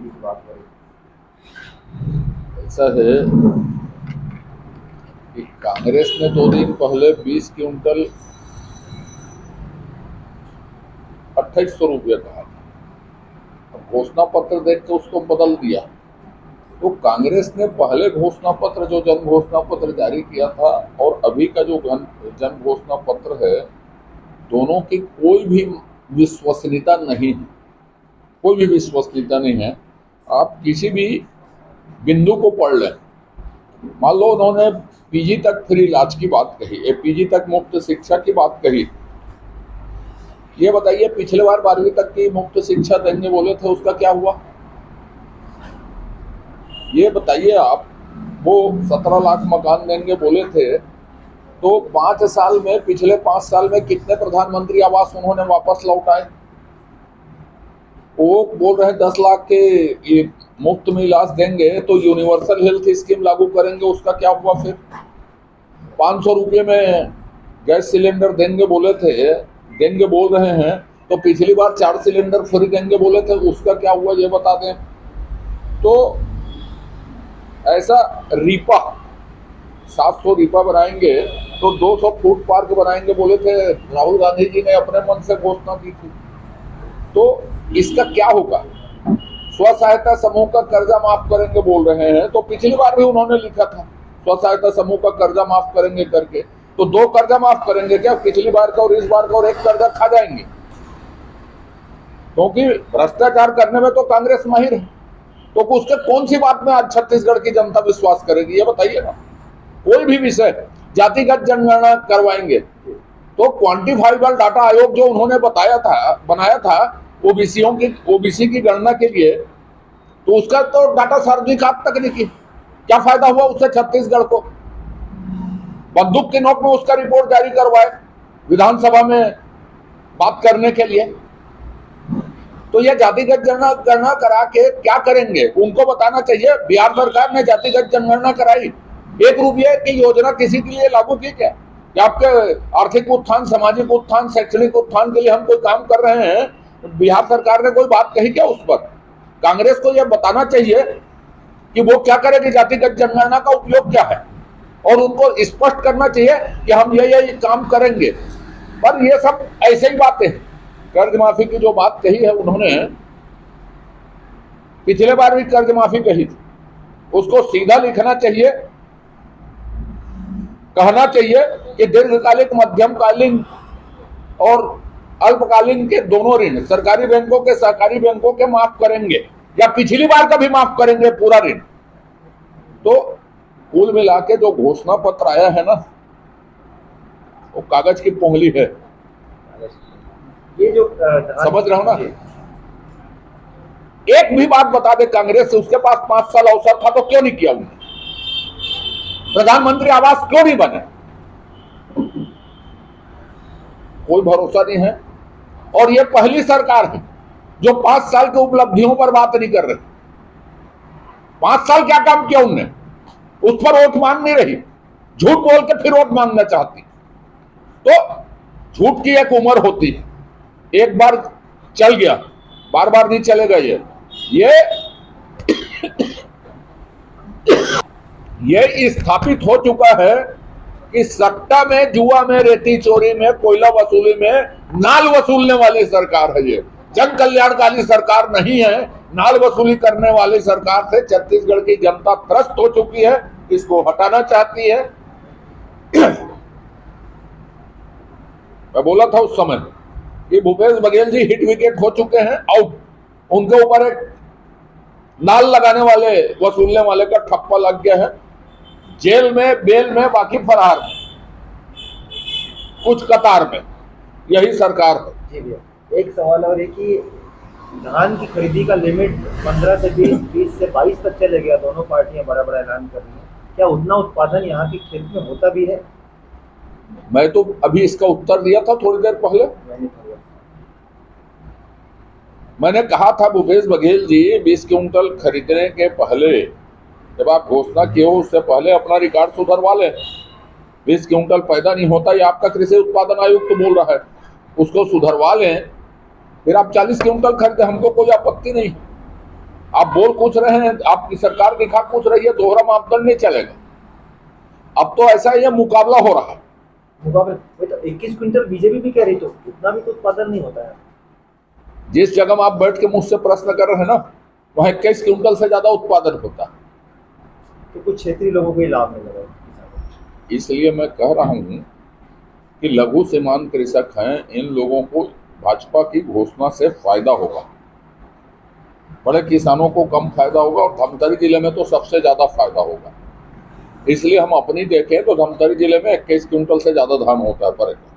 Subsidy की बात करें। ऐसा है कि कांग्रेस ने 2 दिन पहले 20 क्विंटल 2800 रुपये कहा था। घोषणा पत्र देख के उसको बदल दिया। तो कांग्रेस ने पहले घोषणा पत्र जो जन घोषणा पत्र जारी किया था और अभी का जो जन घोषणा पत्र है, दोनों की कोई भी विश्वसनीयता नहीं है। कोई भी विश्वसनीयता नहीं है। आप किसी भी बिंदु को पढ़ लें। मान लो उन्होंने पीजी तक फ्री इलाज की बात कही, पीजी तक मुफ्त शिक्षा की बात कही। ये बताइए, पिछले बार 12वीं तक की मुफ्त शिक्षा देंगे बोले थे, उसका क्या हुआ? ये बताइए आप। वो 17 लाख मकान देंगे बोले थे, तो 5 साल में, पिछले 5 साल में कितने प्रधानमंत्री आवास उन्होंने वापस लौटाए? वो बोल रहे हैं 10 लाख के ये मुफ्त में इलाज देंगे, तो यूनिवर्सल हेल्थ स्कीम लागू करेंगे, उसका क्या हुआ? फिर 500 रुपये में गैस सिलेंडर देंगे बोले थे, देंगे बोल रहे हैं, तो पिछली बार 4 सिलेंडर फ्री देंगे बोले थे, उसका क्या हुआ ये बता दें। तो ऐसा रीपा 700 रीपा बनाएंगे, तो 200 फूड पार्क बनाएंगे बोले थे, राहुल गांधी जी ने अपने मन से घोषणा की थी। तो इसका क्या होगा? स्व सहायता समूह का कर्जा माफ करेंगे बोल रहे हैं, तो पिछली बार भी उन्होंने लिखा था स्व सहायता समूह का कर्जा माफ करेंगे करके। तो 2 कर्जा माफ करेंगे क्या? पिछली बार का और इस बार का, और 1 कर्जा खा जाएंगे? क्योंकि भ्रष्टाचार करने में तो कांग्रेस माहिर है, तो उसके कौन सी बात में आज छत्तीसगढ़ की जनता विश्वास करेगी? ये बताइए ना। कोई भी विषय, जातिगत जनगणना करवाएंगे, तो क्वांटिफाइबल डाटा आयोग जो उन्होंने बनाया था ओबीसी की गणना के लिए, तो उसका तो डाटा सार्वजनिक आज तक नहीं की। क्या फायदा हुआ उससे छत्तीसगढ़ को? बंदूक की नोक में उसका रिपोर्ट जारी करवाए विधानसभा में बात करने के लिए। तो यह जातिगत जनगणना करा के क्या करेंगे? उनको बताना चाहिए बिहार सरकार ने जातिगत जनगणना कराई, 1 रुपये की योजना किसी के लिए लागू की क्या? या आपके आर्थिक उत्थान, सामाजिक उत्थान, शैक्षणिक उत्थान के लिए हम कोई काम कर रहे हैं, बिहार सरकार ने कोई बात कही क्या उस पर? कांग्रेस को यह बताना चाहिए कि वो क्या करेगी, जातिगत जनगणना का उपयोग क्या है, और उनको स्पष्ट करना चाहिए कि हम ये काम करेंगे। पर ये सब ऐसे ही बातें हैं। कर्ज माफी की जो बात कही है उन्होंने, पिछले बार भी कर्ज माफी कही थी, उसको सीधा लिखना चाहिए, कहना चाहिए कि दीर्घकालिक, मध्यमकालीन और अल्पकालीन के दोनों ऋण सरकारी बैंकों के, सहकारी बैंकों के माफ करेंगे, या पिछली बार का भी माफ करेंगे पूरा ऋण। तो कुल मिला के जो घोषणा पत्र आया है ना, वो कागज की पोंगली है। ये जो समझ रहे हो ना? एक भी बात बता दे कांग्रेस से, उसके पास 5 साल अवसर था तो क्यों नहीं किया उन्होंने? प्रधानमंत्री आवास क्यों नहीं बने? कोई भरोसा नहीं है। और ये पहली सरकार है जो 5 साल की उपलब्धियों पर बात नहीं कर रही। 5 साल क्या काम किया उनने? उस पर वोट मांग नहीं रही, झूठ बोल के फिर वोट मांगना चाहती। तो झूठ की एक उम्र होती है, एक बार चल गया, बार बार नहीं चलेगा। ये स्थापित हो चुका है कि सट्टा में, जुआ में, रेती चोरी में, कोयला वसूली में नाल वसूलने वाली सरकार है। ये जन कल्याणकारी सरकार नहीं है। नाल वसूली करने वाली सरकार से छत्तीसगढ़ की जनता त्रस्त हो चुकी है, इसको हटाना चाहती है। मैं बोला था उस समय कि भूपेश बघेल जी हिट विकेट हो चुके हैं, आउट। उनके ऊपर एक नाल लगाने वाले, वसूलने वाले का ठप्पा लग गया है। जेल में, बेल में, बाकी फरार में, कुछ कतार में। यही सरकार है। जी भैया, एक सवाल और है कि धान की खरीदी का लिमिट 15 से 20 से 22 तक चले गया। दोनों पार्टियां बड़ा बड़ा ऐलान कर रही हैं। क्या उतना उत्पादन यहाँ की खेत में होता भी है? मैं तो अभी इसका उत्तर दिया था थोड़ी देर पहले। मैंने कहा था भूपेश बघेल जी 20 क्विंटल खरीदने के पहले, जब आप घोषणा किए हो उससे पहले अपना रिकॉर्ड सुधरवा लें। 20 क्विंटल पैदा नहीं होता, ये आपका कृषि उत्पादन आयुक्त तो बोल रहा है, उसको सुधरवा लें, फिर आप 40 क्विंटल खरीदे, हमको कोई आपत्ति नहीं। आप बोल कुछ रहे हैं, आपकी सरकार दिखा कुछ रही है, दोहरा मापदंड नहीं चलेगा। अब तो ऐसा ही मुकाबला हो रहा है। मुकाबले वही तो 21 क्विंटल बीजेपी भी कह रही, तो उतना भी तो उत्पादन नहीं होता है। जिस जगह में आप बैठ के मुझसे प्रश्न कर रहे हैं ना, वहां 21 क्विंटल से ज्यादा उत्पादन होता है। तो कुछ क्षेत्रीय लोगों को ही लाभ मिल रहा है। इसलिए मैं कह रहा हूं कि लघु सीमांत कृषक हैं, इन लोगों को भाजपा की घोषणा से फायदा होगा, बड़े किसानों को कम फायदा होगा और धमतरी जिले में तो सबसे ज्यादा फायदा होगा। इसलिए हम अपनी देखें तो धमतरी जिले में 21 क्विंटल से ज्यादा धान होता है पर एकड़।